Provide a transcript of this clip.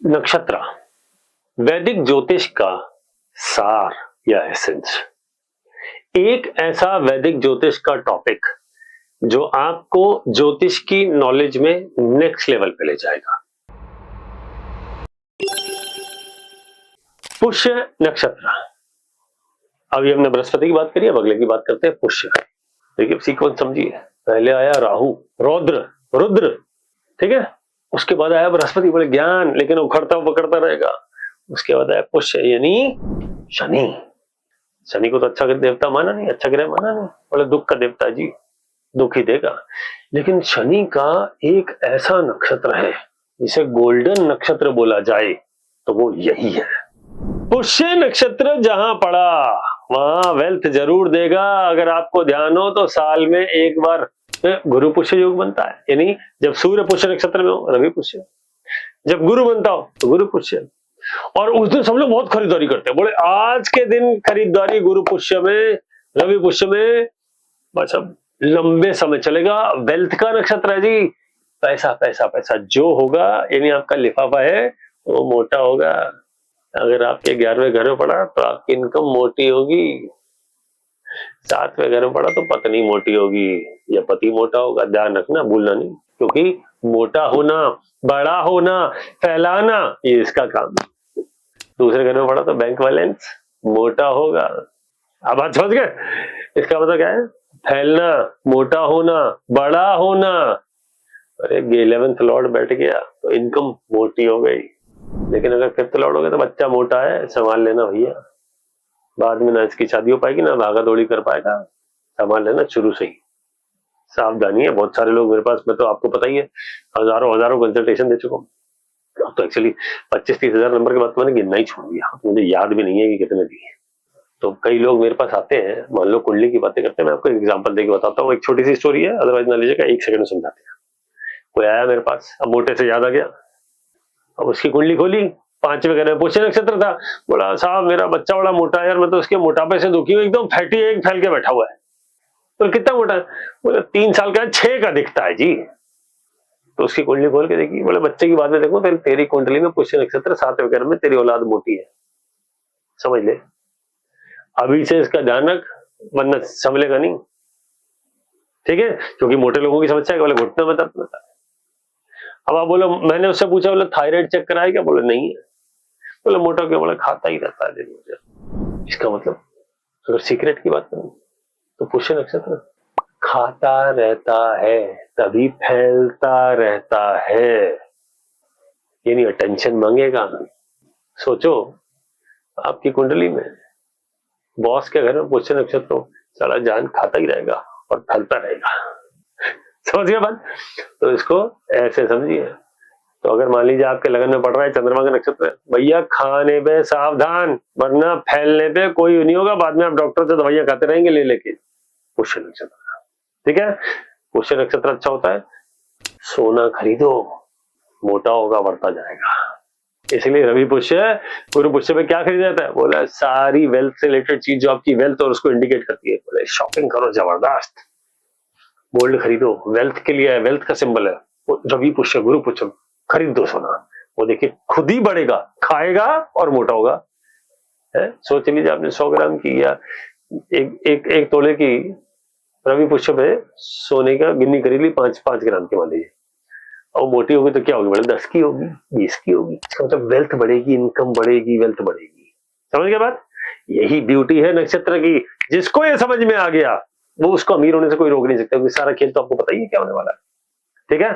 नक्षत्र वैदिक ज्योतिष का सार या एसेंस। एक ऐसा वैदिक ज्योतिष का टॉपिक जो आपको ज्योतिष की नॉलेज में नेक्स्ट लेवल पे ले जाएगा। पुष्य नक्षत्र। अभी हमने बृहस्पति की बात करी, अब अगले की बात करते हैं पुष्य। देखिए सीक्वेंस समझिए, पहले आया राहु, रौद्र, रुद्र, ठीक है। उसके बाद आया बृहस्पति, बोले ज्ञान, लेकिन उखड़ता पकड़ता रहेगा। उसके बाद आया पुष्य यानी शनि। शनि को तो अच्छा देवता माना नहीं, अच्छा ग्रह माना नहीं, बोले दुख का देवता जी, दुख ही देगा। लेकिन शनि का एक ऐसा नक्षत्र है जिसे गोल्डन नक्षत्र बोला जाए तो वो यही है। पुष्य नक्षत्र जहां पड़ा वहां वेल्थ जरूर देगा। अगर आपको ध्यान हो तो साल में एक बार गुरु पुष्य योग बनता है, यानी जब सूर्य पुष्य नक्षत्र में हो रवि पुष्य, जब गुरु बनता हो तो गुरु पुष्य। और उस दिन सब लोग बहुत खरीदारी करते हैं, बोले आज के दिन खरीदारी गुरु पुष्य में, रवि पुष्य में, बस अब लंबे समय चलेगा। वेल्थ का नक्षत्र है जी, पैसा पैसा पैसा जो होगा, यानी आपका लिफाफा है वो मोटा होगा। अगर आपके 11वें घर में पड़ा तो आपकी इनकम मोटी होगी, 7वें घर में पड़ा तो पत्नी मोटी होगी या पति मोटा होगा। ध्यान रखना, भूलना नहीं, क्योंकि मोटा होना, बड़ा होना, फैलाना ये इसका काम है। दूसरे घर में पड़ा तो बैंक बैलेंस मोटा होगा। अब बात समझ गए? इसका मतलब क्या है? फैलना, मोटा होना, बड़ा होना। अरे 11th लॉर्ड बैठ गया तो इनकम मोटी हो गई, लेकिन अगर 5th लॉर्ड हो गया तो बच्चा मोटा है, संभाल लेना भैया। बाद में ना इसकी शादी हो पाएगी ना भागा दौड़ी कर पाएगा, संभाल लेना शुरू से ही। सावधानी है। बहुत सारे लोग मेरे पास, मैं तो आपको पता ही है, हजारों हजारों कंसल्टेशन दे चुका हूँ। तो एक्चुअली 25-30 हजार नंबर के बाद मैंने गिनना ही छोड़ दिया, मुझे याद भी नहीं है कि कितने दिए। तो कई लोग मेरे पास आते हैं, मान लो कुंडली की बातें करते हैं। मैं आपको एक एग्जांपल देके बताता हूँ, एक छोटी सी स्टोरी है, अदरवाइज ना लीजिएगा, 1 सेकंड में समझाते हैं। कोई आया मेरे पास, अब मोटे से याद आ गया, अब उसकी कुंडली खोली, 5वें घर में पुष्य नक्षत्र था। बोला साहब मेरा बच्चा बड़ा मोटा है यार, मैं तो उसके मोटापे से दुखी हूँ, एकदम फैटी है, फैल के बैठा हुआ है। तो कितना मोटा है? बोले 3 साल का, 6 का दिखता है जी। तो उसकी कुंडली खोल के देखी, बोले बच्चे की बात में देखो, तेरी कुंडली में पुष्य नक्षत्र 7वें घर में, तेरी औलाद मोटी है, समझ ले। अभी से इसका ध्यान रख, वरना संभलेगा नहीं, ठीक है। क्योंकि मोटे लोगों की समस्या है, बोले घुटने में दर्द होता है। अब आप बोलो, मैंने उससे पूछा, बोले थायराइड चेक कराया क्या? बोले नहीं है। बोले मोटा क्यों? बोले खाता ही रहता है दिन भर। इसका मतलब अगर सीक्रेट की बात करूं तो पुष्य नक्षत्र खाता रहता है तभी फैलता रहता है, यानी अटेंशन मांगेगा। सोचो आपकी कुंडली में बॉस के घर में पुष्य नक्षत्र हो, सारा जान खाता ही रहेगा और फैलता रहेगा। समझ गए बात? तो इसको ऐसे समझिए। तो अगर मान लीजिए आपके लगन में पड़ रहा है चंद्रमा का नक्षत्र, भैया खाने पे सावधान, वरना फैलने पे कोई नहीं होगा। बाद में आप डॉक्टर से दवाइयां खाते रहेंगे ले लेके। पुष्य नक्षत्र, ठीक है। पुष्य नक्षत्र अच्छा होता है, सोना खरीदो, मोटा होगा, बढ़ता जाएगा। इसलिए रवि पुष्य, गुरु पुष्य में क्या खरीदा जाता है? बोला सारी वेल्थ से रिलेटेड चीज जो आपकी वेल्थ और उसको इंडिकेट करती है, बोले शॉपिंग करो जबरदस्त, गोल्ड खरीदो, वेल्थ के लिए है, वेल्थ का सिंबल है रवि पुष्य, गुरु पुष्य, खरीद दो सोना। वो देखिए खुद ही बढ़ेगा, खाएगा और मोटा होगा। है सोच लीजिए आपने 100 ग्राम की या एक तोले की रवि पुष्य में सोने का गिन्नी खरीद ली, 5 ग्राम की मान लीजिए, और मोटी होगी तो क्या होगी? बोले 10 की होगी, 20 की होगी। इसका मतलब वेल्थ बढ़ेगी, इनकम बढ़ेगी, वेल्थ बढ़ेगी। समझ गए बात? यही ब्यूटी है नक्षत्र की। जिसको ये समझ में आ गया वो उसको अमीर होने से कोई रोक नहीं सकता, क्योंकि सारा खेल तो आपको पता ही है क्या होने वाला है, ठीक है।